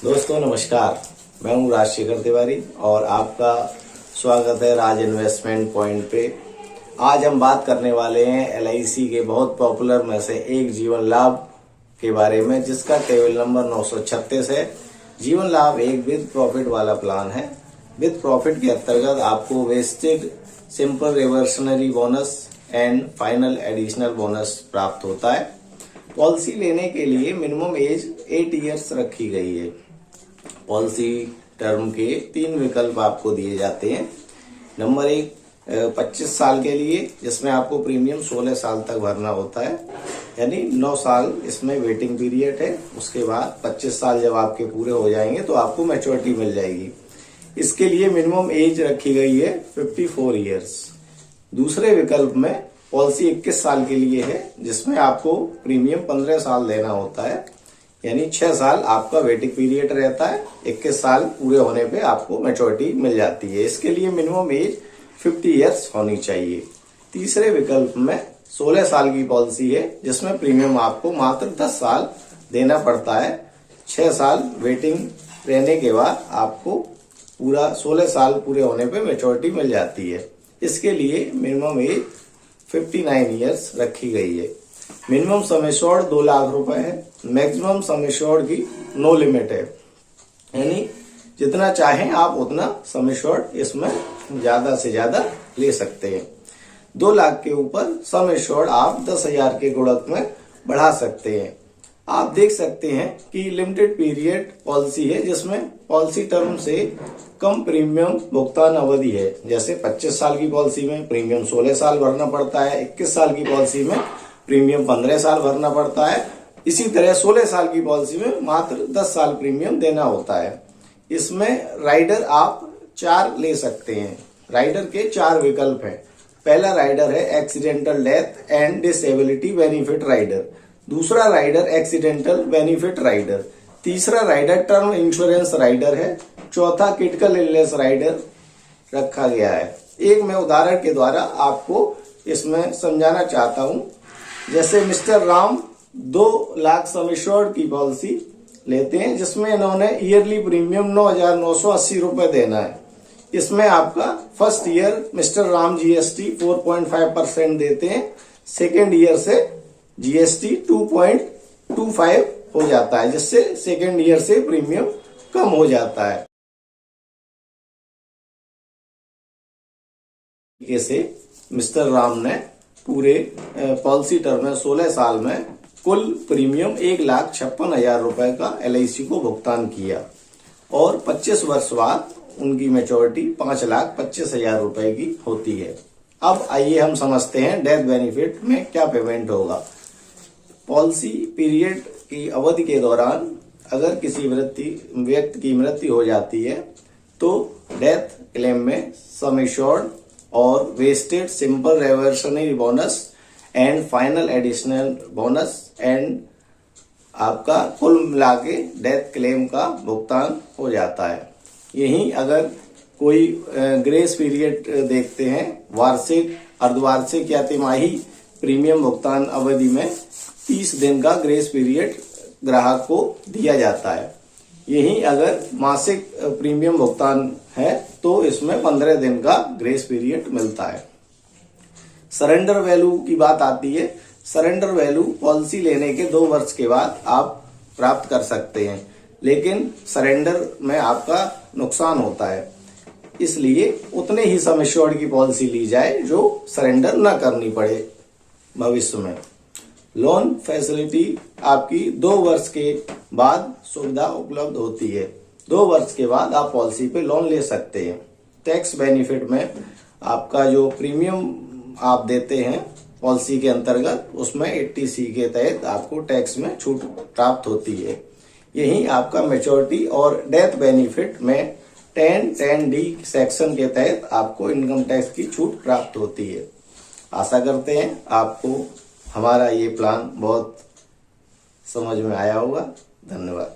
दोस्तों नमस्कार, मैं हूं राजशेखर तिवारी और आपका स्वागत है राज इन्वेस्टमेंट पॉइंट पे। आज हम बात करने वाले हैं एलआईसी के बहुत पॉपुलर में से एक जीवन लाभ के बारे में, जिसका टेबल नंबर 936 है। जीवन लाभ एक विद प्रॉफिट वाला प्लान है। विद प्रॉफिट के अंतर्गत आपको wasted simple reversionary bonus and final additional bonus प्राप्त होता है। पॉलिसी लेने के लिए मिनिमम एज 8 इयर्स रखी गई है। पॉलिसी टर्म के 3 विकल्प आपको दिए जाते हैं। नंबर 1 25 साल के लिए, जिसमें आपको प्रीमियम 16 साल तक भरना होता है, यानी 9 साल इसमें वेटिंग पीरियड है। उसके बाद 25 साल जब आपके पूरे हो जाएंगे तो आपको मैच्योरिटी मिल जाएगी। इसके लिए मिनिमम एज रखी गई है 54 इयर्स। दूसरे विकल्प में पॉलिसी 21 साल के लिए है, जिसमें आपको प्रीमियम 15 साल देना होता है, यानी 6 साल आपका वेटिंग पीरियड रहता है। 21 साल पूरे होने पे आपको मैच्योरिटी मिल जाती है। इसके लिए मिनिमम एज 50 इयर्स होनी चाहिए। तीसरे विकल्प में 16 साल की पॉलिसी है, जिसमें प्रीमियम आपको मात्र 10 साल देना पड़ता है। 6 साल वेटिंग रहने के बाद आपको पूरा 16 साल पूरे होने पे मैच्योरिटी मिल जाती है। इसके लिए मिनिमम एज 59 इयर्स रखी गई है। मिनिमम सम एश्योर्ड 2 लाख रुपए है। मैक्सिमम सम एश्योर्ड की नो लिमिट है, यानी जितना चाहें आप उतना सम एश्योर्ड इसमें ज्यादा से ज्यादा ले सकते हैं। 2 लाख के ऊपर सम एश्योर्ड आप 10,000 के गुणक में बढ़ा सकते हैं। आप देख सकते हैं कि लिमिटेड पीरियड पॉलिसी है, जिसमें पॉलिसी टर्म से कम प्रीमियम भुगतान अवधि है। जैसे 25 साल की पॉलिसी में प्रीमियम 16 साल भरना पड़ता है, 21 साल की पॉलिसी में प्रीमियम 15 साल भरना पड़ता है। इसी तरह 16 साल की पॉलिसी में मात्र 10 साल प्रीमियम देना होता है। इसमें राइडर आप 4 ले सकते हैं। राइडर के 4 विकल्प हैं। पहला राइडर है accidental death and disability benefit rider. दूसरा राइडर एक्सीडेंटल बेनिफिट राइडर। तीसरा राइडर टर्म इंश्योरेंस राइडर है। चौथा क्रिटिकल इलनेस राइडर रखा गया है। एक मैं उदाहरण के द्वारा आपको इसमें समझाना चाहता हूं। जैसे mister Ram 2 lakh sum assured की पॉलिसी लेते हैं, जिसमें इन्होंने ईयरली प्रीमियम 9,980 रुपए देना है। इसमें आपका first year mister Ram GST 4.5% देते हैं। सेकेंड ईयर से जीएसटी 2.25 हो जाता है, जिससे सेकेंड ईयर से प्रीमियम कम हो जाता है। से मिस्टर राम ने पूरे पॉलिसी टर्म में 16 साल में कुल प्रीमियम 1,56,000 रुपए का एलआईसी को भुगतान किया और 25 वर्ष बाद उनकी मैच्योरिटी 5,25,000 रुपए की होती है। अब आइए हम समझते हैं डेथ बेनिफिट में क्या पेमेंट होगा। पॉलिसी पीरियड की अवधि के दौरान अगर किसी व्यक्ति की मृत्यु हो जाती है तो डेथ क्लेम में सम एश्योर्ड और wasted simple reversionary bonus and final additional bonus and आपका कुल मिला के डेथ क्लेम का भुगतान हो जाता है। यहीं अगर कोई ग्रेस पीरियड देखते हैं, वार्षिक, अर्धवार्षिक या तिमाही प्रीमियम भुगतान अवधि में 30 दिन का ग्रेस पीरियड ग्राहक को दिया जाता है। यहीं अगर मासिक प्रीमियम भुगतान है तो इसमें 15 दिन का ग्रेस पीरियड मिलता है। सरेंडर वैल्यू की बात आती है। सरेंडर वैल्यू पॉलिसी लेने के 2 वर्ष के बाद आप प्राप्त कर सकते हैं, लेकिन सरेंडर में आपका नुकसान होता है। इसलिए उतने ही सम एश्योर्ड की पॉलिसी ली जाए जो सरेंडर न करनी पड़े भविष्य में। लोन फैसिलिटी आपकी 2 वर्ष के बाद सुविधा उपलब्ध होती है। 2 वर्ष के बाद आप पॉलिसी पे लोन ले सकते हैं। टैक्स बेनिफिट में आपका जो प्रीमियम आप देते हैं पॉलिसी के अंतर्गत, उसमें 80C के तहत आपको टैक्स में छूट प्राप्त होती है। यही आपका मैच्योरिटी और डेथ बेनिफिट में 10(10)(d) सेक्शन के तहत आपको इनकम टैक्स की छूट प्राप्त होती है। आशा करते हैं आपको हमारा ये प्लान बहुत समझ में आया होगा। धन्यवाद।